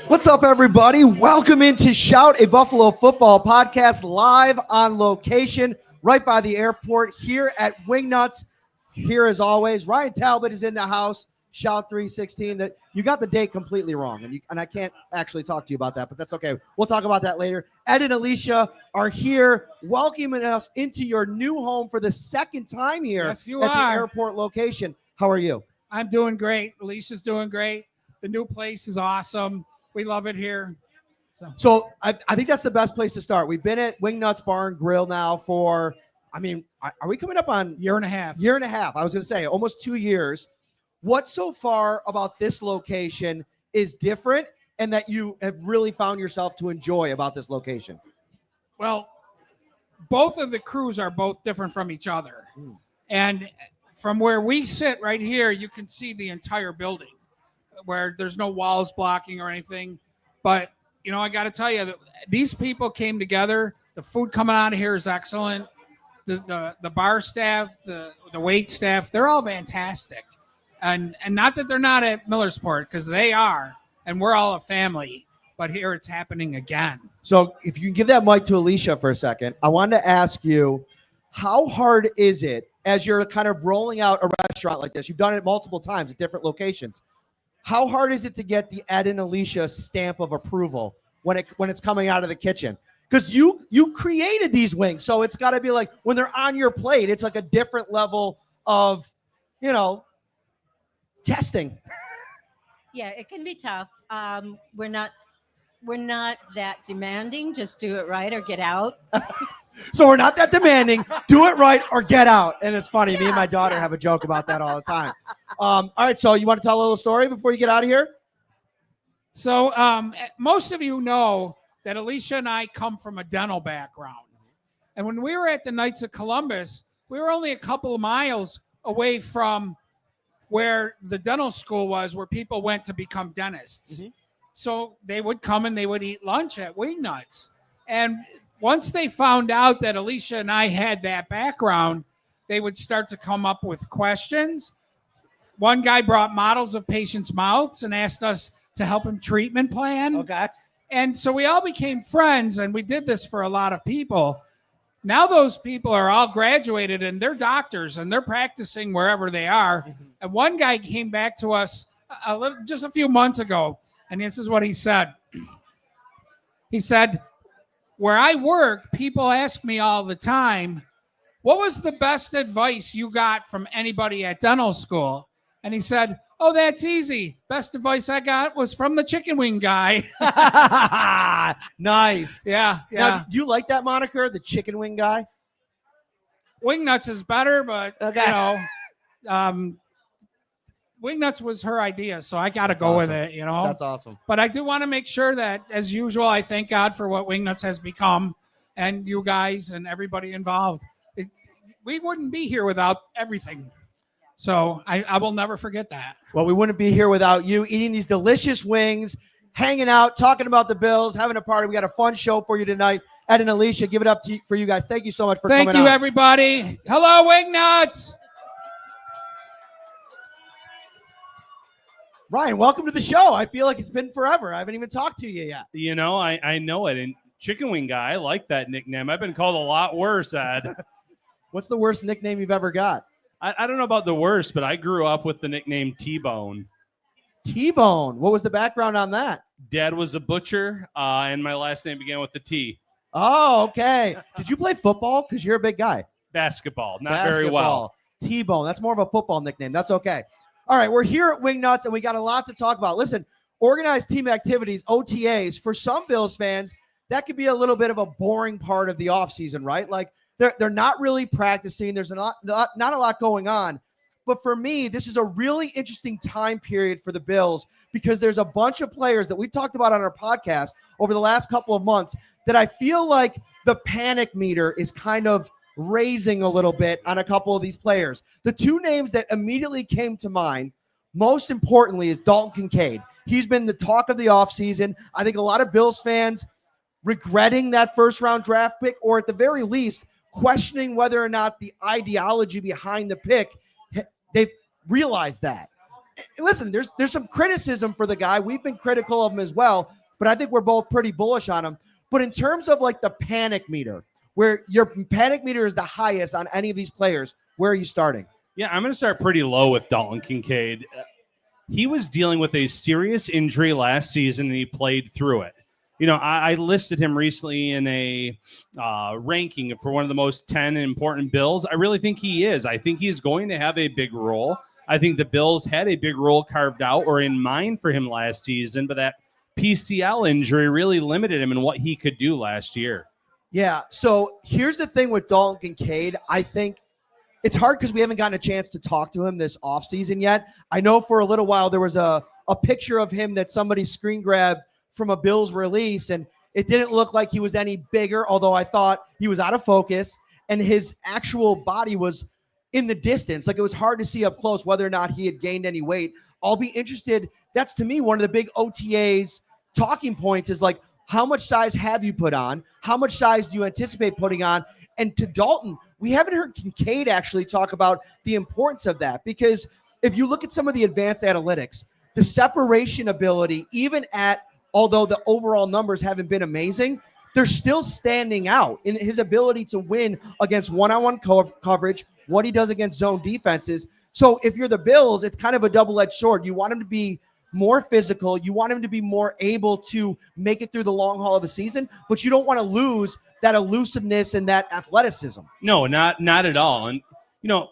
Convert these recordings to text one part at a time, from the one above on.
What's up, everybody? Welcome into Shout, a Buffalo football podcast, live on location right by the airport here at Wingnuts. Here, as always, Ryan Talbot is in the house. Shout 316. That you got the date completely wrong, and I can't actually talk to you about that, but that's okay. We'll talk about that later. Ed and Alicia are here, welcoming us into your new home for the second time here at the airport location. How are you? I'm doing great. Alicia's doing great. The new place is awesome. We love it here. So I think that's the best place to start. We've been at Wingnuts Bar and Grill now for, are we coming up on year and a half? Year and a half. I was going to say almost 2 years. What so far about this location is different and that you have really found yourself to enjoy about this location? Well, both of the crews are both different from each other. And from where we sit right here, you can see the entire building where there's no walls blocking or anything. But, you know, I got to tell you that these people came together. The food coming out of here is excellent. The bar staff, the wait staff, they're all fantastic. And not that they're not at Millersport, because they are, and we're all a family. But here it's happening again. So if you can give that mic to Alicia for a second, I wanted to ask you, how hard is it as you're kind of rolling out a restaurant like this? You've done it multiple times at different locations. How hard is it to get the Ed and Alicia stamp of approval when it's coming out of the kitchen? Because you created these wings, so it's got to be like when they're on your plate, it's like a different level of, testing. Yeah, it can be tough. We're not that demanding. Just do it right or get out. So we're not that demanding. Do it right or get out. And it's funny. Me and my daughter have a joke about that all the time. All right. So you want to tell a little story before you get out of here? So most of you know that Alicia and I come from a dental background. And when we were at the Knights of Columbus, we were only a couple of miles away from where the dental school was, where people went to become dentists. Mm-hmm. So they would come and they would eat lunch at Wingnuts. And once they found out that Alicia and I had that background, they would start to come up with questions. One guy brought models of patients' mouths and asked us to help him treatment plan. Okay. And so we all became friends, and we did this for a lot of people. Now those people are all graduated, and they're doctors, and they're practicing wherever they are. Mm-hmm. And one guy came back to us just a few months ago, and this is what he said. He said, where I work, people ask me all the time, what was the best advice you got from anybody at dental school? And he said, oh, that's easy. Best advice I got was from the chicken wing guy. Nice. Yeah. Now, do you like that moniker, the chicken wing guy? Wingnuts is better, but, Wingnuts was her idea, so I got to go with it, That's awesome. But I do want to make sure that, as usual, I thank God for what Wingnuts has become and you guys and everybody involved. We wouldn't be here without everything. So I will never forget that. Well, we wouldn't be here without you eating these delicious wings, hanging out, talking about the Bills, having a party. We got a fun show for you tonight. Ed and Alicia, give it up for you guys. Thank you so much for coming out. Thank you, everybody. Hello, Wingnuts. Ryan, welcome to the show. I feel like it's been forever. I haven't even talked to you yet. I know it. And chicken wing guy, I like that nickname. I've been called a lot worse, Ed. What's the worst nickname you've ever got? I don't know about the worst, but I grew up with the nickname T-Bone. T-Bone. What was the background on that? Dad was a butcher, and my last name began with the T. Oh, okay. Did you play football? Because you're a big guy. Basketball. Very well. T-Bone. That's more of a football nickname. That's okay. All right, we're here at Wingnuts, and we got a lot to talk about. Listen, organized team activities, OTAs, for some Bills fans, that could be a little bit of a boring part of the offseason, right? Like, they're not really practicing. There's not a lot going on. But for me, this is a really interesting time period for the Bills because there's a bunch of players that we've talked about on our podcast over the last couple of months that I feel like the panic meter is kind of raising a little bit on a couple of these players. The two names that immediately came to mind, most importantly, is Dalton Kincaid. He's been the talk of the offseason. I think a lot of Bills fans regretting that first-round draft pick, or at the very least, questioning whether or not the ideology behind the pick, they've realized that. listen, there's some criticism for the guy. We've been critical of him as well, but I think we're both pretty bullish on him. But in terms of like the panic meter, where your panic meter is the highest on any of these players, where are you starting? Yeah, I'm going to start pretty low with Dalton Kincaid. He was dealing with a serious injury last season, and he played through it. You know, I listed him recently in a ranking for one of the most 10 important Bills. I really think he is. I think he's going to have a big role. I think the Bills had a big role carved out or in mind for him last season, but that PCL injury really limited him in what he could do last year. Yeah, so here's the thing with Dalton Kincaid. I think it's hard because we haven't gotten a chance to talk to him this offseason yet. I know for a little while there was a picture of him that somebody screen grabbed from a Bills release, and it didn't look like he was any bigger, although I thought he was out of focus, and his actual body was in the distance. Like, it was hard to see up close whether or not he had gained any weight. I'll be interested. That's, to me, one of the big OTAs talking points is like, how much size have you put on? How much size do you anticipate putting on? And to Dalton, we haven't heard Kincaid actually talk about the importance of that, because if you look at some of the advanced analytics, the separation ability, even at, although the overall numbers haven't been amazing, they're still standing out in his ability to win against one-on-one coverage, what he does against zone defenses. So if you're the Bills, it's kind of a double-edged sword. You want him to be more physical. You want him to be more able to make it through the long haul of a season, but you don't want to lose that elusiveness and that athleticism. No, not at all. And, you know,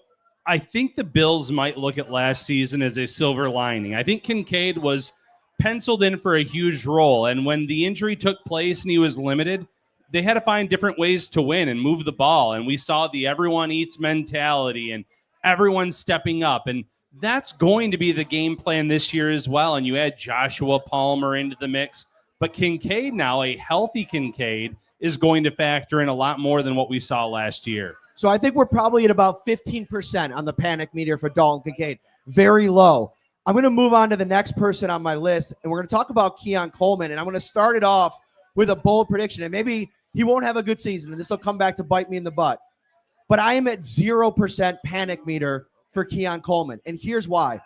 I think the Bills might look at last season as a silver lining. I think Kincaid was penciled in for a huge role, and when the injury took place and he was limited, they had to find different ways to win and move the ball, and we saw the everyone eats mentality and everyone stepping up, and that's going to be the game plan this year as well. And you add Joshua Palmer into the mix, but Kincaid now, a healthy Kincaid, is going to factor in a lot more than what we saw last year. So I think we're probably at about 15% on the panic meter for Dalton Kincaid. Very low. I'm going to move on to the next person on my list, and we're going to talk about Keon Coleman, and I'm going to start it off with a bold prediction, and maybe he won't have a good season, and this will come back to bite me in the butt. But I am at 0% panic meter for Keon Coleman, and here's why.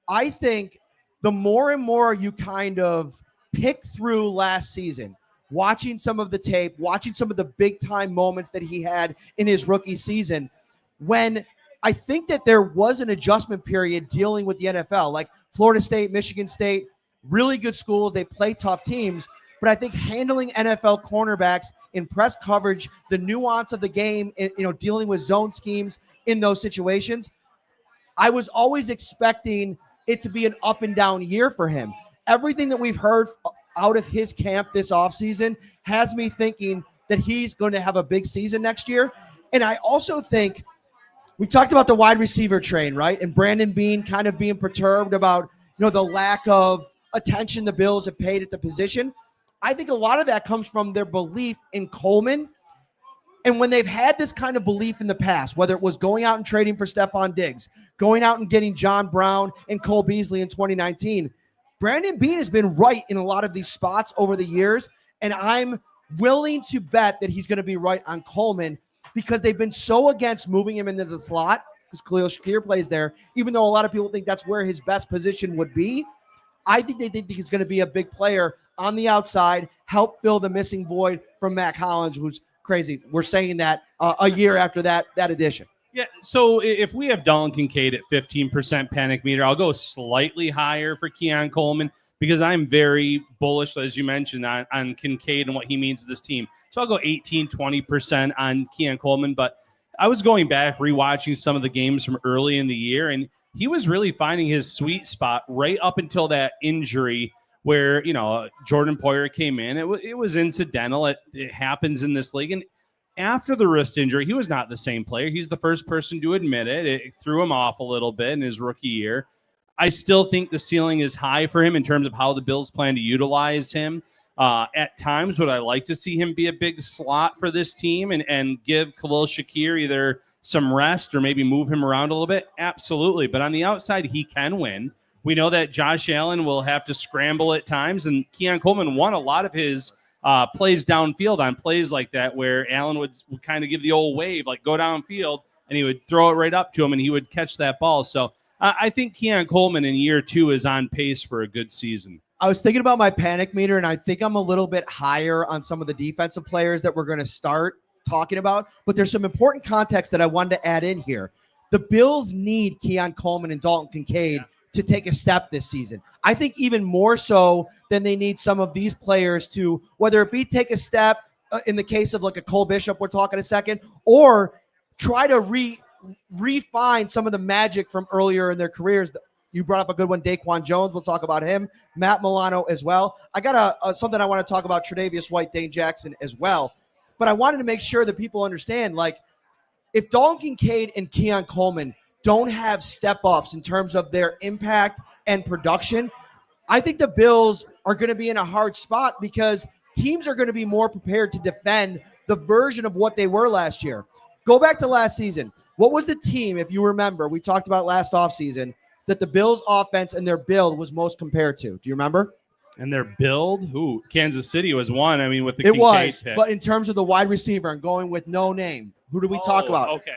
I think the more and more you kind of pick through last season, watching some of the tape, watching some of the big-time moments that he had in his rookie season, when I think that there was an adjustment period dealing with the NFL, like Florida State, Michigan State, really good schools. They play tough teams, but I think handling NFL cornerbacks in press coverage, the nuance of the game, dealing with zone schemes in those situations, I was always expecting it to be an up and down year for him. Everything that we've heard out of his camp this offseason has me thinking that he's going to have a big season next year. And I also think we talked about the wide receiver train, right? And Brandon Beane kind of being perturbed about, the lack of attention the Bills have paid at the position. I think a lot of that comes from their belief in Coleman. And when they've had this kind of belief in the past, whether it was going out and trading for Stephon Diggs, going out and getting John Brown and Cole Beasley in 2019, Brandon Beane has been right in a lot of these spots over the years. And I'm willing to bet that he's going to be right on Coleman, because they've been so against moving him into the slot, because Khalil Shakir plays there, even though a lot of people think that's where his best position would be. I think they think he's going to be a big player on the outside, help fill the missing void from Mac Hollins, who's crazy. We're saying that a year after that addition. Yeah, so if we have Dalton Kincaid at 15% panic meter, I'll go slightly higher for Keon Coleman, because I'm very bullish, as you mentioned, on Kincaid and what he means to this team. So I'll go 18, 20% on Keon Coleman. But I was going back, rewatching some of the games from early in the year, and he was really finding his sweet spot right up until that injury where, Jordan Poyer came in. It was incidental. It happens in this league. And after the wrist injury, he was not the same player. He's the first person to admit it. It threw him off a little bit in his rookie year. I still think the ceiling is high for him in terms of how the Bills plan to utilize him. At times, would I like to see him be a big slot for this team and give Khalil Shakir either some rest or maybe move him around a little bit? Absolutely. But on the outside, he can win. We know that Josh Allen will have to scramble at times, and Keon Coleman won a lot of his plays downfield on plays like that, where Allen would kind of give the old wave, like go downfield, and he would throw it right up to him, and he would catch that ball. So I think Keon Coleman in year 2 is on pace for a good season. I was thinking about my panic meter, and I think I'm a little bit higher on some of the defensive players that we're going to start talking about. But there's some important context that I wanted to add in here. The Bills need Keon Coleman and Dalton Kincaid to take a step this season. I think even more so than they need some of these players to, whether it be take a step in the case of like a Cole Bishop, we're talking a second, or try to refine some of the magic from earlier in their careers. You brought up a good one, Daquan Jones. We'll talk about him. Matt Milano as well. I got something I want to talk about, Tre'Davious White, Dane Jackson as well. But I wanted to make sure that people understand, like, if Dalton Kincaid and Keon Coleman don't have step-ups in terms of their impact and production, I think the Bills are going to be in a hard spot because teams are going to be more prepared to defend the version of what they were last year. Go back to last season. What was the team, if you remember, we talked about last offseason, that the Bills' offense and their build was most compared to? Do you remember? And their build? Kansas City was one. I mean, with the It Kincaid was, pick. but in terms of the wide receiver and going with no name, who do we talk about? Okay.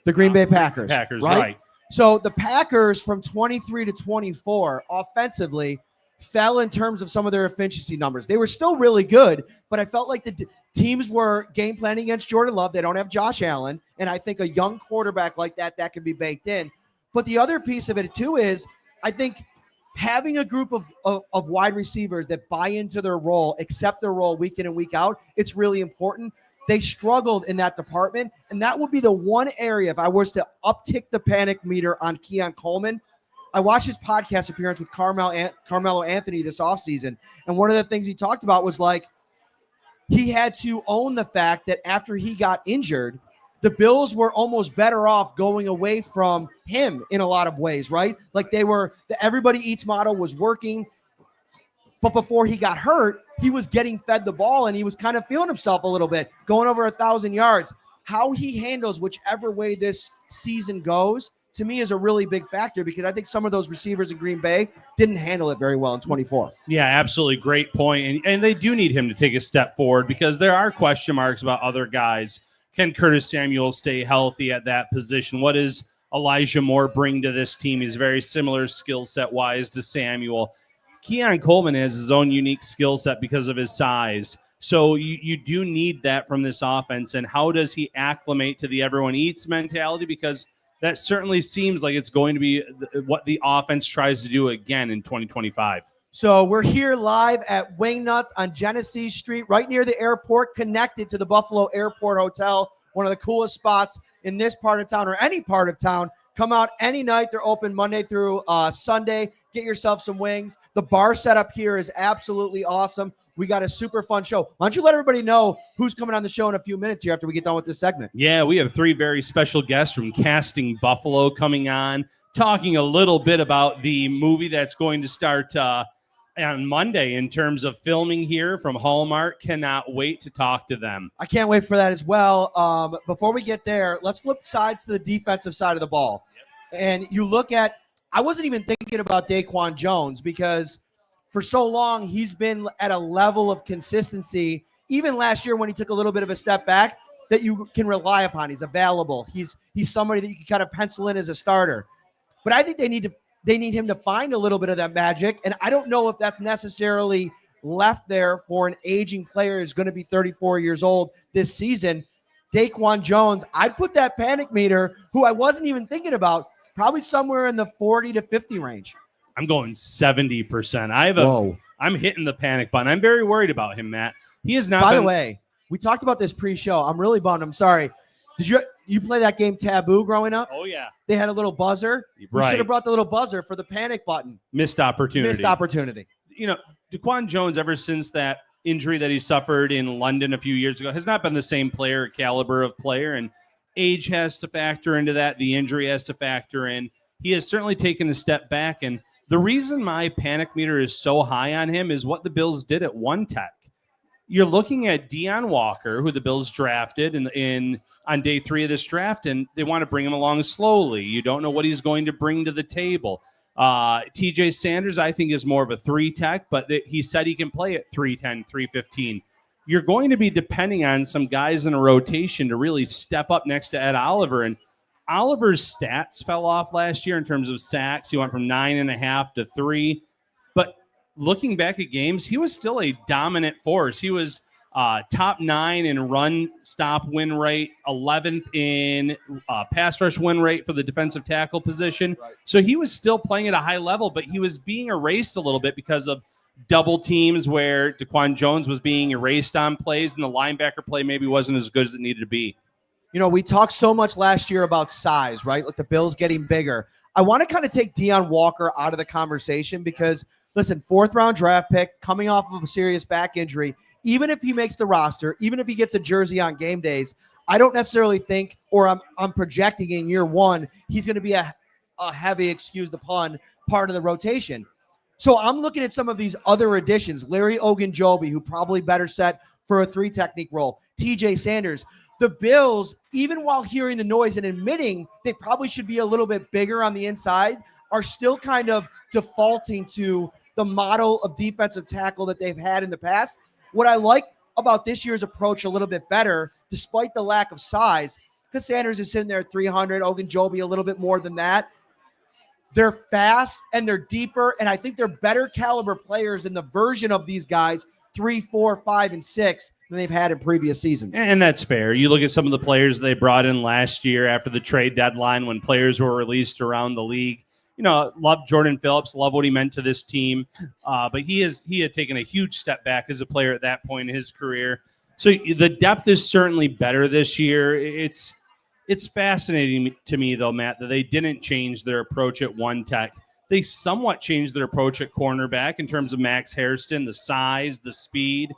The Green Bay Packers. Packers, right. So the Packers from 23 to 24 offensively fell in terms of some of their efficiency numbers. They were still really good, but I felt like the teams were game planning against Jordan Love. They don't have Josh Allen, and I think a young quarterback like that can be baked in. But the other piece of it, too, is I think having a group of wide receivers that buy into their role, accept their role week in and week out, it's really important. They struggled in that department, and that would be the one area, if I was to uptick the panic meter on Keon Coleman. I watched his podcast appearance with Carmelo Anthony this offseason, and one of the things he talked about was, like, he had to own the fact that after he got injured, the Bills were almost better off going away from him in a lot of ways, right? Like the everybody eats model was working, but before he got hurt, he was getting fed the ball and he was kind of feeling himself a little bit, going over 1,000 yards. How he handles whichever way this season goes, to me, is a really big factor because I think some of those receivers in Green Bay didn't handle it very well in 24. Yeah, absolutely. Great point. And they do need him to take a step forward because there are question marks about other guys. Can Curtis Samuel stay healthy at that position? What does Elijah Moore bring to this team? He's very similar skill set wise to Samuel. Keon Coleman has his own unique skill set because of his size. So you do need that from this offense. And how does he acclimate to the everyone eats mentality? Because that certainly seems like it's going to be what the offense tries to do again in 2025. So we're here live at Wingnuts on Genesee Street, right near the airport, connected to the Buffalo Airport Hotel, one of the coolest spots in this part of town or any part of town. Come out any night. They're open Monday through Sunday. Get yourself some wings. The bar setup here is absolutely awesome. We got a super fun show. Why don't you let everybody know who's coming on the show in a few minutes here after we get done with this segment? Yeah, we have 3 very special guests from Casting Buffalo coming on, talking a little bit about the movie that's going to start on Monday in terms of filming here from Hallmark. Cannot wait to talk to them. I can't wait for that as well. Before we get there, let's flip sides to the defensive side of the ball. Yep. And you look at, I wasn't even thinking about Daquan Jones because for so long he's been at a level of consistency, even last year when he took a little bit of a step back, that you can rely upon. He's available. He's somebody that you can kind of pencil in as a starter. But I think they need him to find a little bit of that magic. And I don't know if that's necessarily left there for an aging player who's going to be 34 years old this season. Daquan Jones, I'd put that panic meter, who I wasn't even thinking about, probably somewhere in the 40 to 50 range. I'm going 70%. I'm hitting the panic button. I'm very worried about him, Matt. He has not. By the way, we talked about this pre-show. I'm really bummed. I'm sorry. Did you play that game Taboo growing up? Oh, yeah. They had a little buzzer. Right. We should have brought the little buzzer for the panic button. Missed opportunity. You know, Daquan Jones, ever since that injury that he suffered in London a few years ago, has not been the same player, caliber of player, and age has to factor into that. The injury has to factor in. He has certainly taken a step back, and the reason my panic meter is so high on him is what the Bills did at One Tech. You're looking at Deion Walker, who the Bills drafted on day 3 of this draft, and they want to bring him along slowly. You don't know what he's going to bring to the table. TJ Sanders, I think, is more of a 3-tech, but he said he can play at 310, 315. You're going to be depending on some guys in a rotation to really step up next to Ed Oliver. And Oliver's stats fell off last year in terms of sacks. He went from 9.5 to 3. But looking back at games, he was still a dominant force. He was top 9 in run stop win rate, 11th in pass rush win rate for the defensive tackle position. Right. So he was still playing at a high level, but he was being erased a little bit because of double teams where Daquan Jones was being erased on plays and the linebacker play maybe wasn't as good as it needed to be. You know, we talked so much last year about size, right? Like the Bills getting bigger. I want to kind of take Deion Walker out of the conversation because, listen, 4th-round draft pick, coming off of a serious back injury, even if he makes the roster, even if he gets a jersey on game days, I don't necessarily think, or I'm projecting in year 1, he's going to be a heavy, excuse the pun, part of the rotation. So I'm looking at some of these other additions. Larry Ogunjobi, who probably better set for a 3 technique role. TJ Sanders. The Bills, even while hearing the noise and admitting they probably should be a little bit bigger on the inside, are still kind of defaulting to the model of defensive tackle that they've had in the past. What I like about this year's approach a little bit better, despite the lack of size, because Sanders is sitting there at 300, Ogunjobi a little bit more than that. They're fast and they're deeper, and I think they're better caliber players in the version of these guys, 3, 4, 5, and 6, than they've had in previous seasons. And that's fair. You look at some of the players they brought in last year after the trade deadline when players were released around the league. You know, love Jordan Phillips, love what he meant to this team. But he had taken a huge step back as a player at that point in his career. So the depth is certainly better this year. It's fascinating to me, though, Matt, that they didn't change their approach at 1 tech. They somewhat changed their approach at cornerback in terms of Max Hairston, the size, the speed.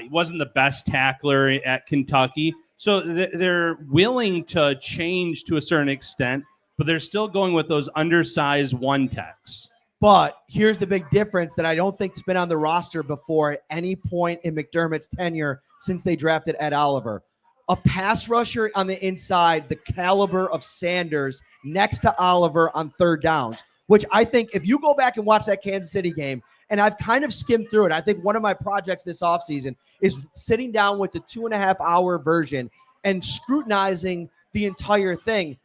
He wasn't the best tackler at Kentucky. So they're willing to change to a certain extent, but they're still going with those undersized 1 techs. But here's the big difference that I don't think has been on the roster before at any point in McDermott's tenure since they drafted Ed Oliver. A pass rusher on the inside, the caliber of Sanders next to Oliver on 3rd downs, which I think if you go back and watch that Kansas City game, and I've kind of skimmed through it. I think one of my projects this offseason is sitting down with the 2.5-hour version and scrutinizing the entire thing.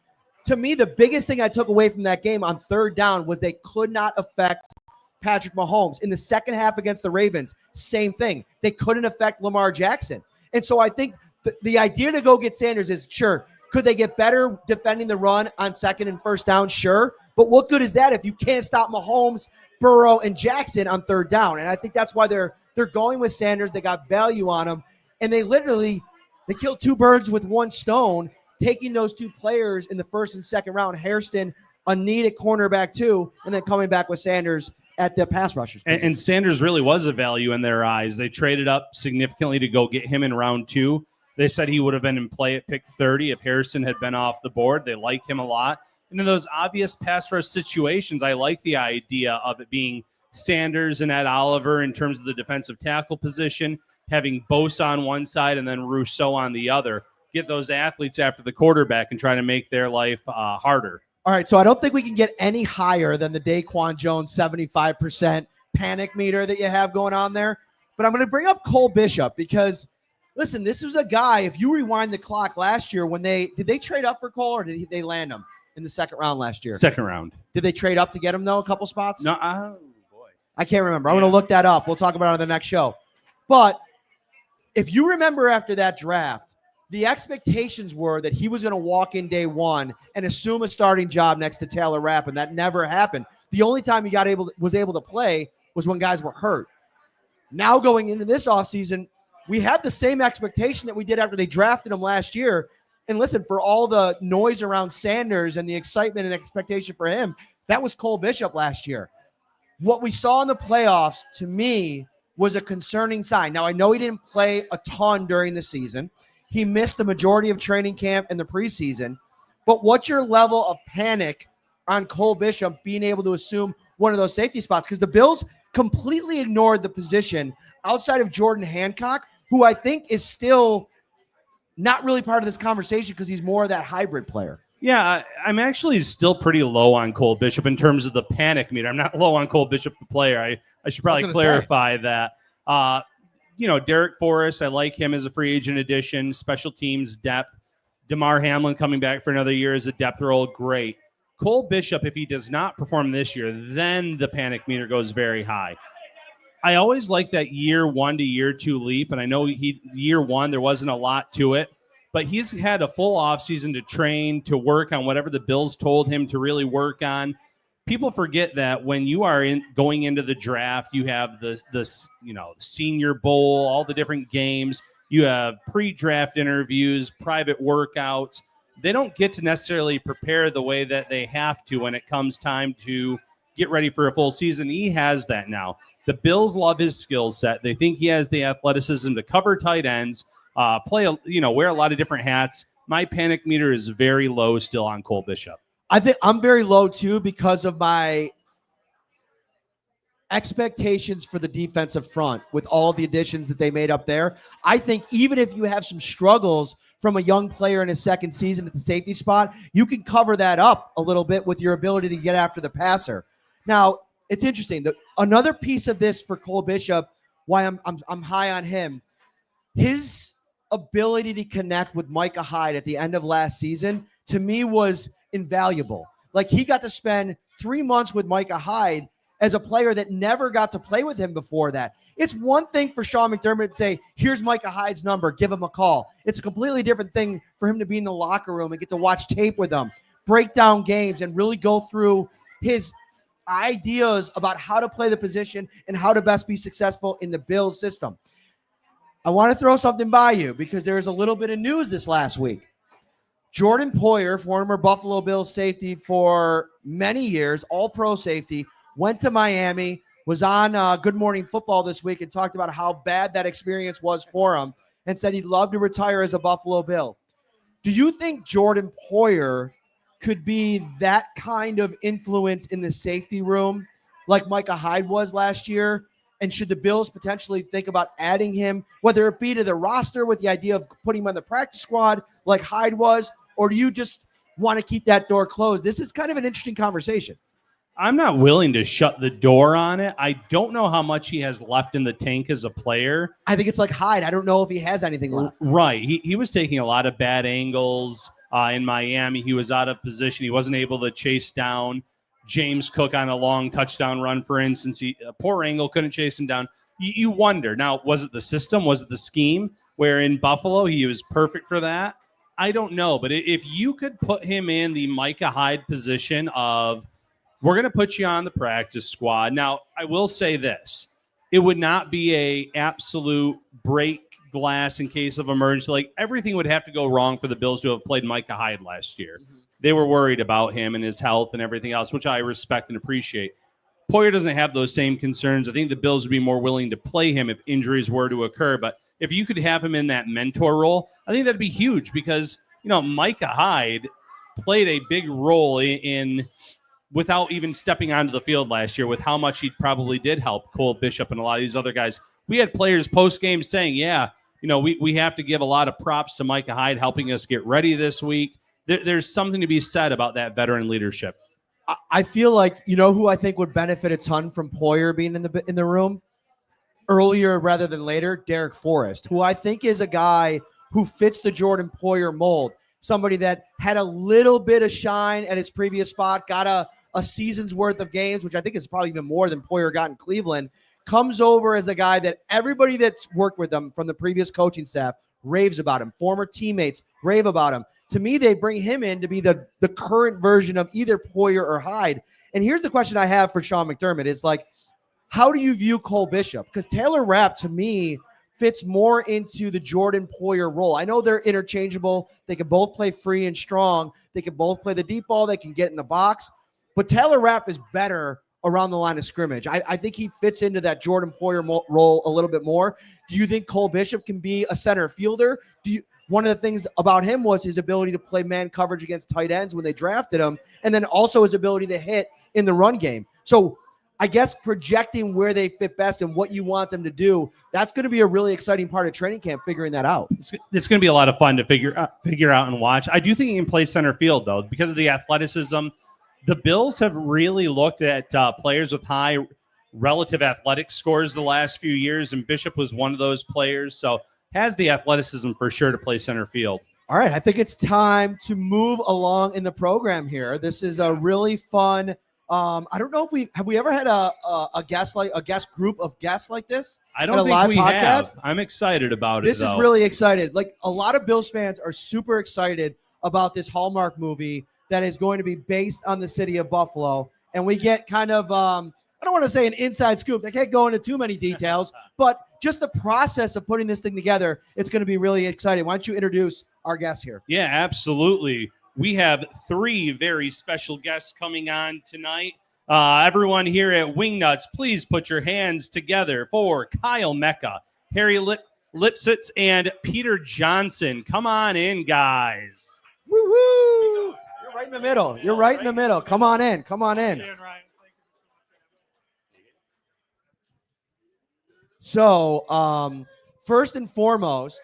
To me, the biggest thing I took away from that game on 3rd down was they could not affect Patrick Mahomes. In the second half against the Ravens, same thing. They couldn't affect Lamar Jackson. And so I think the idea to go get Sanders is, sure, could they get better defending the run on 2nd and 1st down? Sure. But what good is that if you can't stop Mahomes, Burrow, and Jackson on 3rd down? And I think that's why they're going with Sanders. They got value on him. And they killed 2 birds with 1 stone, taking those 2 players in the 1st and 2nd round. Hairston, a need at cornerback too, and then coming back with Sanders at the pass rushers. And Sanders really was a value in their eyes. They traded up significantly to go get him in round 2. They said he would have been in play at pick 30 if Hairston had been off the board. They like him a lot. And in those obvious pass rush situations, I like the idea of it being Sanders and Ed Oliver in terms of the defensive tackle position, having Bosa on one side and then Rousseau on the other. Get those athletes after the quarterback and try to make their life harder. All right, so I don't think we can get any higher than the Daquan Jones 75% panic meter that you have going on there. But I'm going to bring up Cole Bishop because, listen, this was a guy, if you rewind the clock last year, did they trade up for Cole or did they land him in the 2nd round last year? 2nd round. Did they trade up to get him, though, a couple spots? No, boy. I can't remember. I'm going to look that up. We'll talk about it on the next show. But if you remember after that draft, the expectations were that he was going to walk in day 1 and assume a starting job next to Taylor Rapp, and that never happened. The only time he was able to play was when guys were hurt. Now going into this offseason, we had the same expectation that we did after they drafted him last year. And listen, for all the noise around Sanders and the excitement and expectation for him, that was Cole Bishop last year. What we saw in the playoffs, to me, was a concerning sign. Now, I know he didn't play a ton during the season. He missed the majority of training camp and the preseason. But what's your level of panic on Cole Bishop being able to assume one of those safety spots? Because the Bills completely ignored the position outside of Jordan Hancock, who I think is still not really part of this conversation because he's more of that hybrid player. Yeah, I'm actually still pretty low on Cole Bishop in terms of the panic meter. I'm not low on Cole Bishop, the player. I should probably clarify that. Derek Forrest, I like him as a free agent addition, special teams depth. DeMar Hamlin coming back for another year as a depth role, great. Cole Bishop, if he does not perform this year, then the panic meter goes very high. I always like that year 1 to year 2 leap, and I know year 1 there wasn't a lot to it, but he's had a full offseason to train, to work on whatever the Bills told him to really work on. People forget that when you are going into the draft, you have the Senior Bowl, all the different games. You have pre-draft interviews, private workouts. They don't get to necessarily prepare the way that they have to when it comes time to get ready for a full season. He has that now. The Bills love his skill set. They think he has the athleticism to cover tight ends, wear a lot of different hats. My panic meter is very low still on Cole Bishop. I think I'm very low too because of my expectations for the defensive front with all the additions that they made up there. I think even if you have some struggles from a young player in his second season at the safety spot, you can cover that up a little bit with your ability to get after the passer. Now, it's interesting. Another piece of this for Cole Bishop, why I'm high on him, his ability to connect with Micah Hyde at the end of last season, to me, was invaluable. Like, he got to spend 3 months with Micah Hyde as a player that never got to play with him before that. It's one thing for Sean McDermott to say, here's Micah Hyde's number, give him a call. It's a completely different thing for him to be in the locker room and get to watch tape with them, break down games, and really go through his ideas about how to play the position and how to best be successful in the Bills system. I want to throw something by you because there's a little bit of news this last week. Jordan Poyer, former Buffalo Bills safety for many years, all-pro safety, went to Miami, was on Good Morning Football this week and talked about how bad that experience was for him and said he'd love to retire as a Buffalo Bill. Do you think Jordan Poyer could be that kind of influence in the safety room like Micah Hyde was last year? And should the Bills potentially think about adding him, whether it be to the roster with the idea of putting him on the practice squad like Hyde was, or do you just want to keep that door closed? This is kind of an interesting conversation. I'm not willing to shut the door on it. I don't know how much he has left in the tank as a player. I think it's like Hyde. I don't know if he has anything left. Right. He was taking a lot of bad angles in Miami. He was out of position. He wasn't able to chase down James Cook on a long touchdown run, for instance. A poor angle, couldn't chase him down. You wonder. Now, was it the system? Was it the scheme? Where in Buffalo, he was perfect for that? I don't know. But if you could put him in the Micah Hyde position of, we're going to put you on the practice squad. Now, I will say this. It would not be a absolute break glass in case of emergency. Like, everything would have to go wrong for the Bills to have played Micah Hyde last year. Mm-hmm. They were worried about him and his health and everything else, which I respect and appreciate. Poyer doesn't have those same concerns. I think the Bills would be more willing to play him if injuries were to occur. But if you could have him in that mentor role, I think that'd be huge because, Micah Hyde played a big role in without even stepping onto the field last year with how much he probably did help Cole Bishop and a lot of these other guys. We had players post-game saying, we have to give a lot of props to Micah Hyde helping us get ready this week. There's something to be said about that veteran leadership. I feel like, who I think would benefit a ton from Poyer being in the room earlier rather than later? Derek Forrest, who I think is a guy who fits the Jordan Poyer mold. Somebody that had a little bit of shine at his previous spot, got a season's worth of games, which I think is probably even more than Poyer got in Cleveland, comes over as a guy that everybody that's worked with him from the previous coaching staff raves about him. Former teammates rave about him. To me, they bring him in to be the current version of either Poyer or Hyde. And here's the question I have for Sean McDermott is like, how do you view Cole Bishop? Because Taylor Rapp, to me, fits more into the Jordan Poyer role. I know they're interchangeable. They can both play free and strong. They can both play the deep ball. They can get in the box. But Taylor Rapp is better around the line of scrimmage. I think he fits into that Jordan Poyer role a little bit more. Do you think Cole Bishop can be a center fielder? One of the things about him was his ability to play man coverage against tight ends when they drafted him, and then also his ability to hit in the run game. So I guess projecting where they fit best and what you want them to do, that's going to be a really exciting part of training camp, figuring that out. It's going to be a lot of fun to figure out and watch. I do think he can play center field, though, because of the athleticism. The Bills have really looked at players with high relative athletic scores the last few years, and Bishop was one of those players. So has the athleticism for sure to play center field. All right, I think it's time to move along in the program here. This is a really fun. I don't know if we ever had a guest group of guests like this. I don't at a think live we podcast? have. I'm excited about This it. is though. really excited. Like a lot of Bills fans are super excited about this Hallmark movie that is going to be based on the city of Buffalo, and we get kind of I don't want to say an inside scoop. I can't go into too many details, but just the process of putting this thing together, it's going to be really exciting. Why don't you introduce our guests here? Yeah, absolutely. We have 3 very special guests coming on tonight. Everyone here at Wingnuts, please put your hands together for Kyle Mecca, Harry Lipsitz, and Peter Johnson. Come on in, guys. Woo woo! You're right in the middle. You're right in the middle. Come on in. Come on in. So, first and foremost,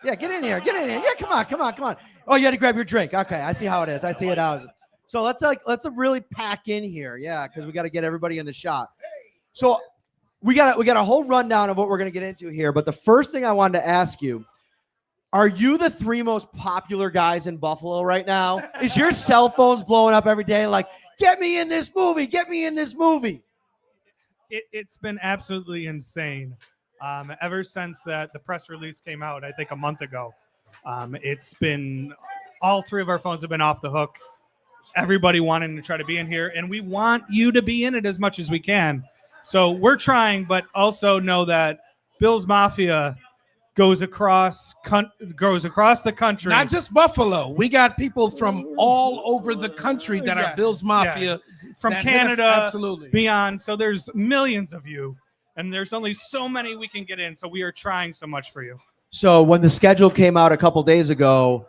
yeah, get in here. Get in here. Yeah, come on. Oh, you had to grab your drink. Okay, I see how it is. I see it how it is. So let's really pack in here. Yeah, because we got to get everybody in the shot. So we got a whole rundown of what we're gonna get into here. But the first thing I wanted to ask you, are you the 3 most popular guys in Buffalo right now? Is your cell phones blowing up every day like, get me in this movie, get me in this movie? It's been absolutely insane. Ever since the press release came out, I think a month ago, it's been all 3 of our phones have been off the hook. Everybody wanting to try to be in here, and we want you to be in it as much as we can. So we're trying, but also know that Bills Mafia goes across the country. Not just Buffalo. We got people from all over the country that are Bills Mafia. From that Canada, absolutely. beyond. So there's millions of you, and there's only so many we can get in. So we are trying so much for you. So when the schedule came out a couple days ago,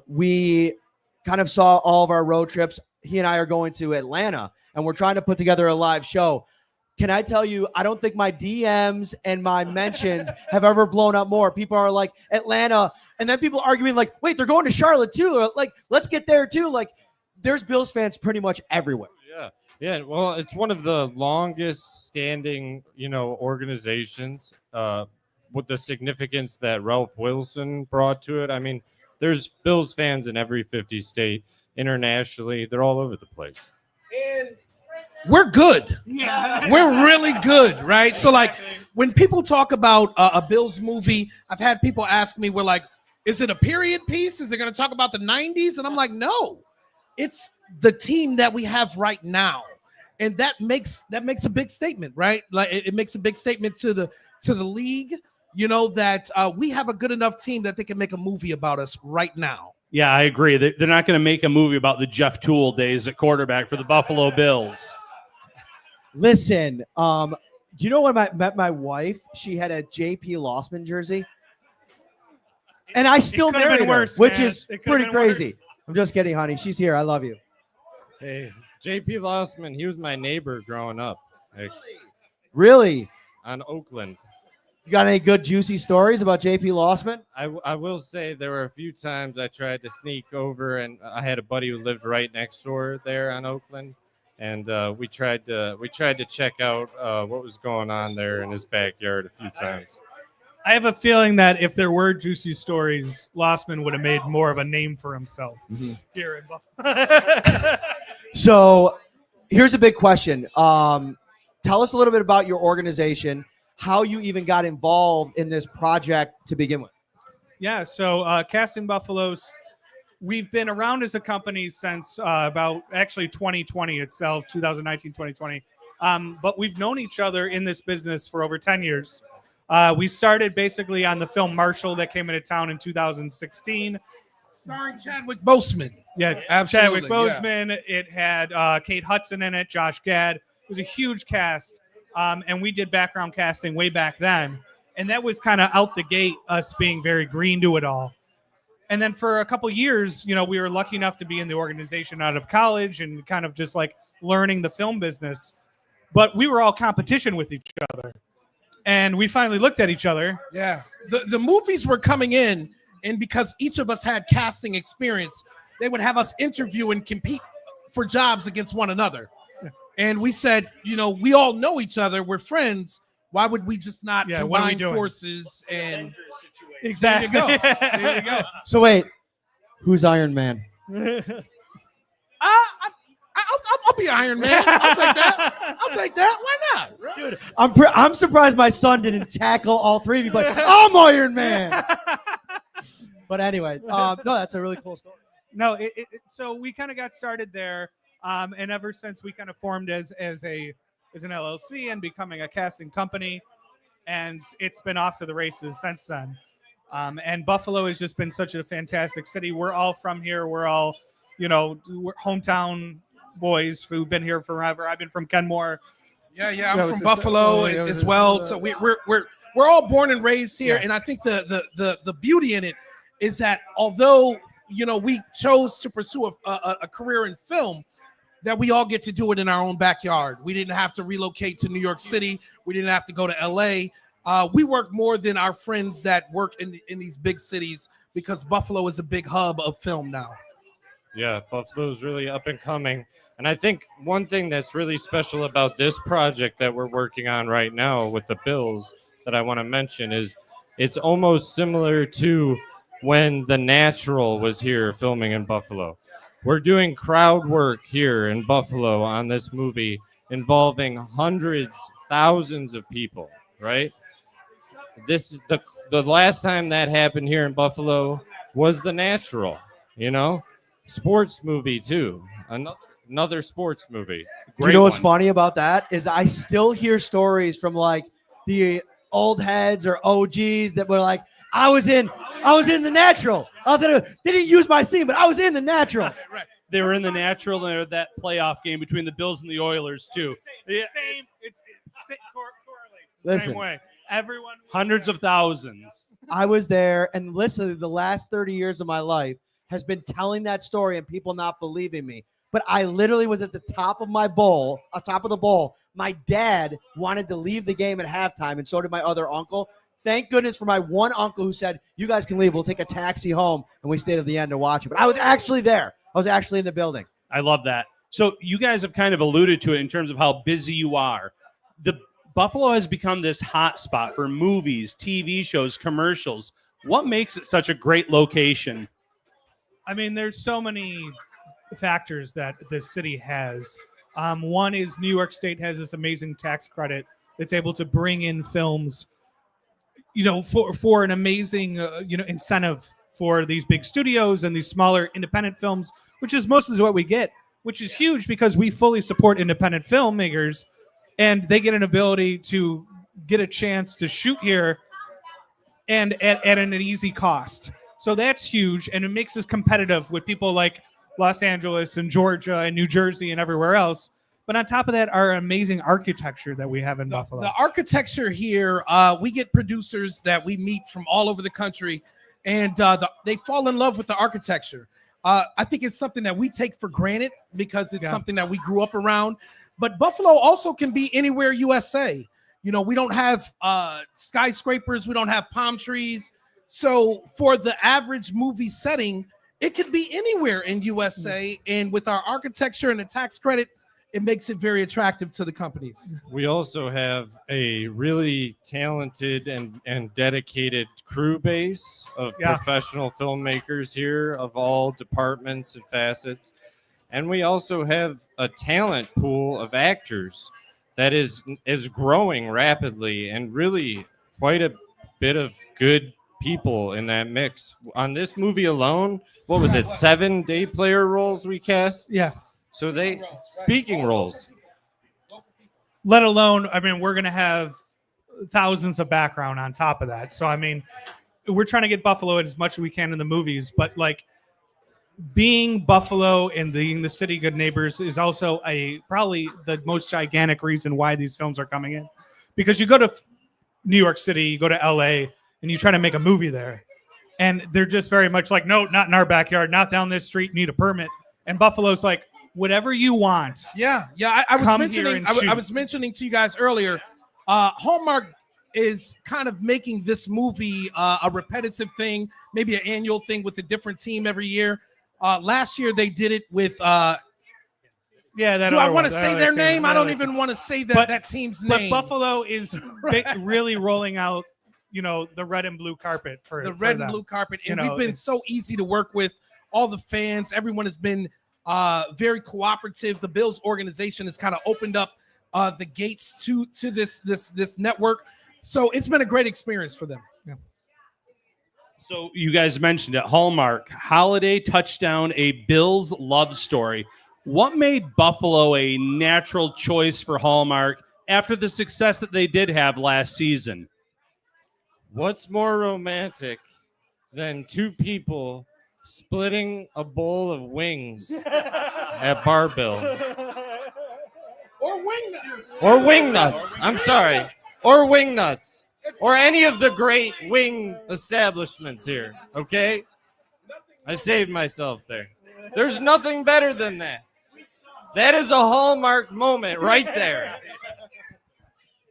we kind of saw all of our road trips. He and I are going to Atlanta, and we're trying to put together a live show. Can I tell you, I don't think my DMs and my mentions have ever blown up more. People are like, Atlanta, and then people arguing like, wait, they're going to Charlotte too. Or, like, let's get there too. Like, there's Bills fans pretty much everywhere. Yeah. Well, it's one of the longest standing, organizations with the significance that Ralph Wilson brought to it. I mean, there's Bills fans in every 50 state, internationally. They're all over the place. And we're good. We're really good, right? So, like, when people talk about a Bills movie, I've had people ask me, we're like, is it a period piece? Is it going to talk about the 90s? And I'm like, no, it's the team that we have right now. And that makes a big statement, right? Like, it makes a big statement to the league, that we have a good enough team that they can make a movie about us right now. Yeah, I agree. They're not going to make a movie about the Jeff Toole days at quarterback for the Buffalo Bills. Listen, you know when I met my wife, she had a JP Lossman jersey, and I still married her, worse, which man. is It could've pretty been crazy. worse. I'm just kidding, honey. She's here. I love you. Hey, JP Lossman, he was my neighbor growing up, actually, Really? on Oakland. You got any good juicy stories about JP Lossman? I will say there were a few times I tried to sneak over, and I had a buddy who lived right next door there on Oakland, and we tried to check out what was going on there in his backyard a few times. I have a feeling that if there were juicy stories, Lossman would have made more of a name for himself here in Buffalo. So here's a big question. Tell us a little bit about your organization, how you even got involved in this project to begin with. Yeah, so Casting Buffaloes, we've been around as a company since about actually 2020 itself, 2019, 2020. But we've known each other in this business for over 10 years. We started basically on the film Marshall that came into town in 2016. Starring Chadwick Boseman. Yeah, Absolutely, Chadwick Boseman. It had Kate Hudson in it, Josh Gad. It was a huge cast. And we did background casting way back then. And that was kind of out the gate, us being very green to it all. And then for a couple years, we were lucky enough to be in the organization out of college and kind of just like learning the film business. But we were all competition with each other. And we finally looked at each other. Yeah. The movies were coming in, and because each of us had casting experience, they would have us interview and compete for jobs against one another. Yeah. And we said, we all know each other. We're friends. Why would we just not combine forces? And Exactly. There you go. There you go. So wait, who's Iron Man? I'll be Iron Man. I'll take that. I'll take that. Why not? Right? Dude, I'm surprised my son didn't tackle all three of you. Like, I'm Iron Man. But anyway, no, that's a really cool story. No, so we kind of got started there, and ever since we kind of formed as an LLC and becoming a casting company, and it's been off to the races since then. And Buffalo has just been such a fantastic city. We're all from here. We're all, we're hometown boys who've been here forever. I've been from Kenmore. Yeah, I'm from Buffalo as well. So we're all born and raised here, and I think the beauty in it is that although we chose to pursue a career in film, that we all get to do it in our own backyard. We didn't have to relocate to New York City. We didn't have to go to LA. We work more than our friends that work in these big cities because Buffalo is a big hub of film now. Yeah, Buffalo's really up and coming. And I think one thing that's really special about this project that we're working on right now with the Bills that I want to mention is it's almost similar to when The Natural was here filming in Buffalo. We're doing crowd work here in Buffalo on this movie involving hundreds, thousands of people, right? This is the last time that happened here in Buffalo was The Natural, sports movie too. Another sports movie. You know what's funny about that is I still hear stories from like the old heads or OGs that were like, I was in The Natural. They didn't use my scene, but I was in The Natural. Right. They were in The Natural, and they were that playoff game between the Bills and the Oilers too. Same. It correlates the Listen. same way. Everyone. Hundreds of thousands. I was there, and listen, the last 30 years of my life has been telling that story and people not believing me. But I literally was at the top of my bowl, top of the bowl. My dad wanted to leave the game at halftime, and so did my other uncle. Thank goodness for my one uncle who said, you guys can leave. We'll take a taxi home. And we stayed at the end to watch it. But I was actually there. I was actually in the building. I love that. So you guys have kind of alluded to it in terms of how busy you are. The Buffalo has become this hot spot for movies, TV shows, commercials. What makes it such a great location? I mean, there's so many factors that this city has. One is New York State has this amazing tax credit that's able to bring in films, for an amazing, incentive for these big studios and these smaller independent films, which is mostly what we get, which is huge because we fully support independent filmmakers, and they get an ability to get a chance to shoot here and at an easy cost. So that's huge, and it makes us competitive with people like Los Angeles and Georgia and New Jersey and everywhere else. But on top of that, our amazing architecture that we have in Buffalo. The architecture here, we get producers that we meet from all over the country, and they fall in love with the architecture. I think it's something that we take for granted because it's something that we grew up around. But Buffalo also can be anywhere USA. We don't have skyscrapers. We don't have palm trees. So for the average movie setting, it could be anywhere in USA. And with our architecture and the tax credit, it makes it very attractive to the companies. We also have a really talented and dedicated crew base of professional filmmakers here of all departments and facets. And we also have a talent pool of actors that is growing rapidly, and really quite a bit of good people in that mix. On this movie alone, what was it, 7 day player roles we cast? Yeah. So speaking roles. Let alone, we're going to have thousands of background on top of that. So, we're trying to get Buffalo as much as we can in the movies, but being Buffalo and being the city good neighbors is also probably the most gigantic reason why these films are coming in. Because you go to New York City, you go to LA, and you try to make a movie there, and they're just very much like, no, not in our backyard, not down this street, need a permit. And Buffalo's like, whatever you want. Yeah. I was mentioning to you guys earlier, Hallmark is kind of making this movie a repetitive thing, maybe an annual thing with a different team every year. Last year they did it with do I want to say their name? I don't even want to say that team's name. But Buffalo is really rolling out the red and blue carpet for the red them. and blue carpet, and You know, we've been it's- so easy to work with. All the fans, everyone has been very cooperative. The Bills organization has kind of opened up the gates to this network, so it's been a great experience for them. So you guys mentioned it, Hallmark, holiday touchdown, a Bills love story. What made Buffalo a natural choice for Hallmark after the success that they did have last season? What's more romantic than two people splitting a bowl of wings at Bar-Bill? Or Wingnuts. Or Wingnuts. I'm sorry. Or Wingnuts. Or any of the great wing establishments here. Okay? I saved myself there. There's nothing better than that. That is a Hallmark moment right there.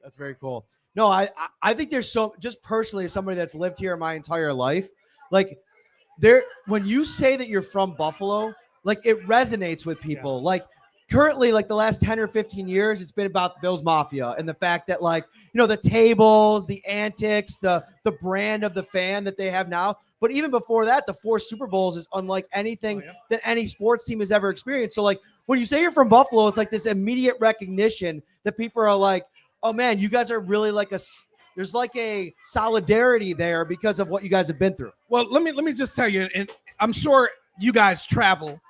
That's very cool. No, I think there's just personally as somebody that's lived here my entire life, like when you say that you're from Buffalo, like it resonates with people. Yeah. Like currently, like the last 10 or 15 years, it's been about the Bills Mafia and the fact that like, the tables, the antics, the brand of the fan that they have now. But even before that, the 4 Super Bowls is unlike anything that any sports team has ever experienced. So like when you say you're from Buffalo, it's like this immediate recognition that people are like, oh man, you guys are really like there's like a solidarity there because of what you guys have been through. Well, let me just tell you, and I'm sure you guys travel.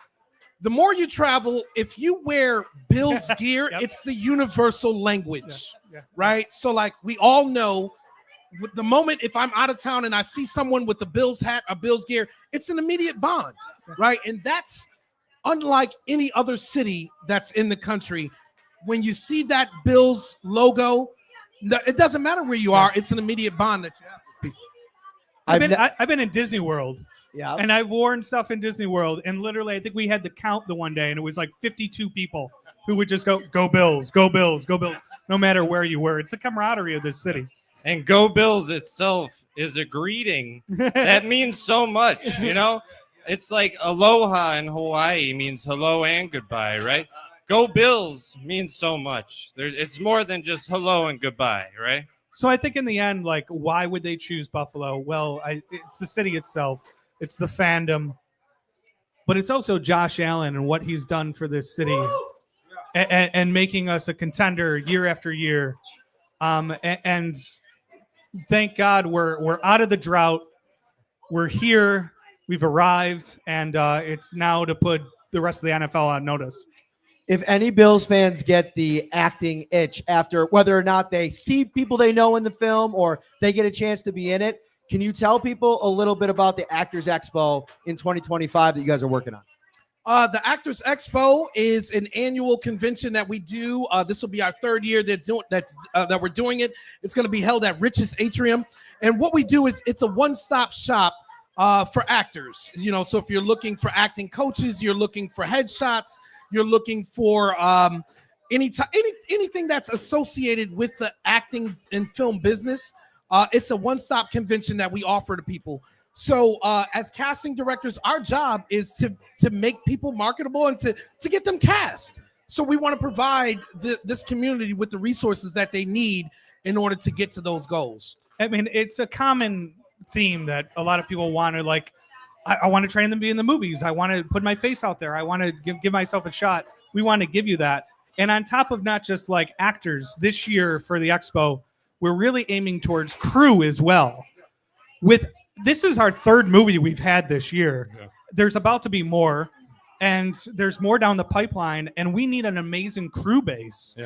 The more you travel, if you wear Bills gear, Yep. it's the universal language, Yeah. right? So like we all know, with the moment if I'm out of town and I see someone with a Bills hat, a Bills gear, it's an immediate bond, right? And that's unlike any other city that's in the country. When you see that Bills logo, it doesn't matter where you are, it's an immediate bond that you have with people. I've been in Disney World. Yeah. And I've worn stuff in Disney World, and literally, I think we had to count the one day, and it was like 52 people who would just go Bills, go Bills, go Bills, no matter where you were. It's the camaraderie of this city. And Go Bills itself is a greeting that means so much, It's like aloha in Hawaii means hello and goodbye, right? Go Bills means so much. It's more than just hello and goodbye, right? So I think in the end, like, why would they choose Buffalo? Well, it's the city itself. It's the fandom. But it's also Josh Allen and what he's done for this city and making us a contender year after year. And thank God we're out of the drought. We're here. We've arrived. And it's now to put the rest of the NFL on notice. If any Bills fans get the acting itch after whether or not they see people they know in the film or they get a chance to be in it, can you tell people a little bit about the Actors Expo in 2025 that you guys are working on? The Actors Expo is an annual convention that we do. This will be our 3rd year that we're doing it. It's going to be held at Rich's Atrium. And what we do is it's a one-stop shop for actors. So if you're looking for acting coaches, you're looking for headshots, you're looking for anything that's associated with the acting and film business, it's a one-stop convention that we offer to people. So as casting directors, our job is to make people marketable and to get them cast. So we want to provide this community with the resources that they need in order to get to those goals. I mean, it's a common theme that a lot of people want to like. I want to train them to be in the movies. I want to put my face out there. I want to give myself a shot. We want to give you that. And on top of not just like actors, this year for the Expo, we're really aiming towards crew as well. This is our 3rd movie we've had this year. Yeah. There's about to be more, and there's more down the pipeline, and we need an amazing crew base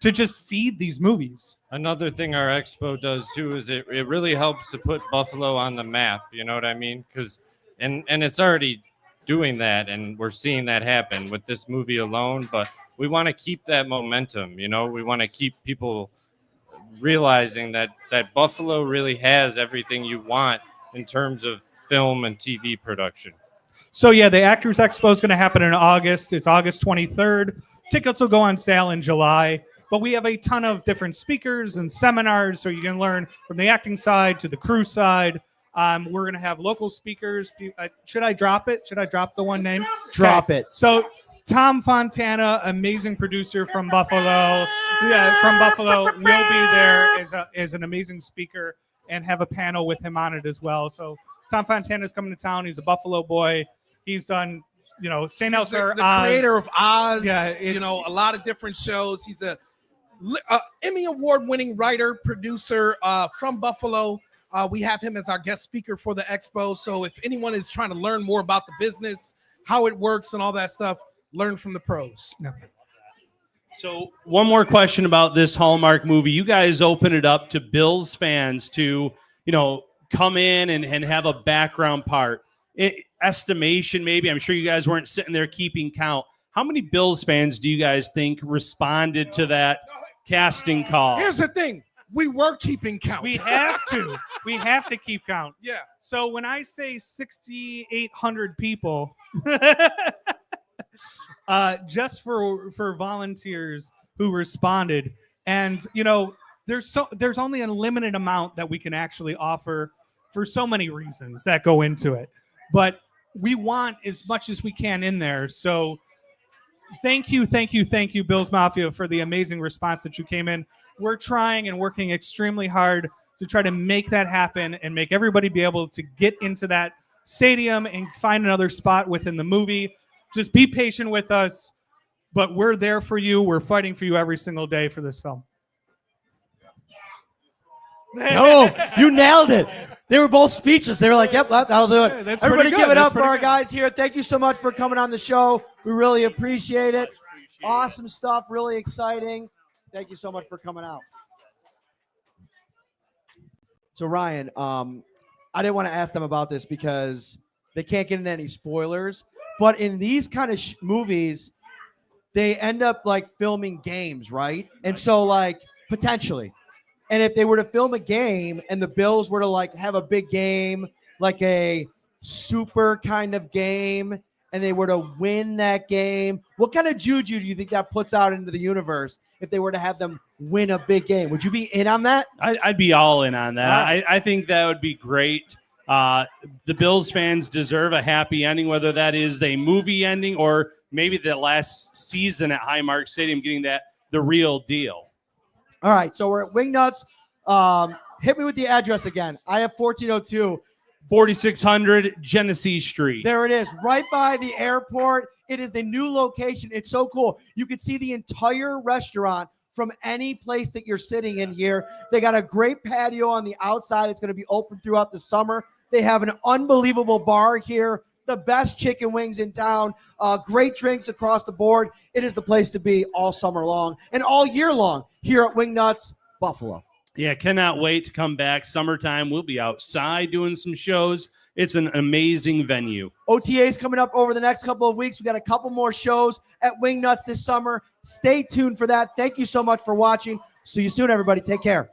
to just feed these movies. Another thing our expo does too is it really helps to put Buffalo on the map. You know what I mean? Because and it's already doing that, and we're seeing that happen with this movie alone. But we want to keep that momentum. We want to keep people realizing that Buffalo really has everything you want in terms of film and TV production. So yeah, the Actors Expo is going to happen in August. It's August 23rd. Tickets will go on sale in July. But we have a ton of different speakers and seminars, so you can learn from the acting side to the crew side. We're going to have local speakers. Should I drop it? Should I drop the one name? Drop it. So Tom Fontana, amazing producer from Buffalo. Yeah, from Buffalo, will be there as an amazing speaker. and have a panel with him on it as well. So Tom Fontana's coming to town. He's a Buffalo boy. He's done, St. Elsewhere, the creator of Oz. Yeah, a lot of different shows. He's a Emmy Award-winning writer, producer from Buffalo. We have him as our guest speaker for the expo. So if anyone is trying to learn more about the business, how it works and all that stuff, learn from the pros. Yeah. So one more question about this Hallmark movie. You guys open it up to Bills fans to, come in and have a background part. Estimation, maybe. I'm sure you guys weren't sitting there keeping count. How many Bills fans do you guys think responded to that casting call? Here's the thing. We were keeping count. We have to. We have to keep count. Yeah. So when I say 6,800 people, just for volunteers who responded, and there's only a limited amount that we can actually offer for so many reasons that go into it, but we want as much as we can in there. So thank you, Bills Mafia, for the amazing response that you came in. We're trying and working extremely hard to try to make that happen and make everybody be able to get into that stadium and find another spot within the movie. Just be patient with us, but we're there for you. We're fighting for you every single day for this film. No, you nailed it. They were both speechless. They were like, yep, that'll do it. That's Everybody pretty give good. it That's up for pretty our good. guys here. Thank you so much for coming on the show. We really appreciate it. Awesome stuff. Really exciting. Thank you so much for coming out. So, Ryan, I didn't want to ask them about this because they can't get into any spoilers. But in these kind of movies, they end up filming games, right? And so potentially. And if they were to film a game and the Bills were to have a big game, like a super kind of game, and they were to win that game, what kind of juju do you think that puts out into the universe if they were to have them win a big game? Would you be in on that? I'd be all in on that. Right. I think that would be great. The Bills fans deserve a happy ending, whether that is a movie ending or maybe the last season at Highmark Stadium getting the real deal. All right, so we're at Wingnuts. Hit me with the address again. I have 1402. 4600 Genesee Street. There it is, right by the airport. It is the new location. It's so cool. You can see the entire restaurant from any place that you're sitting in here. They got a great patio on the outside. It's going to be open throughout the summer. They have an unbelievable bar here, the best chicken wings in town, great drinks across the board. It is the place to be all summer long and all year long here at Wingnuts, Buffalo. Yeah, cannot wait to come back. Summertime, we'll be outside doing some shows. It's an amazing venue. OTAs coming up over the next couple of weeks. We got a couple more shows at Wingnuts this summer. Stay tuned for that. Thank you so much for watching. See you soon, everybody. Take care.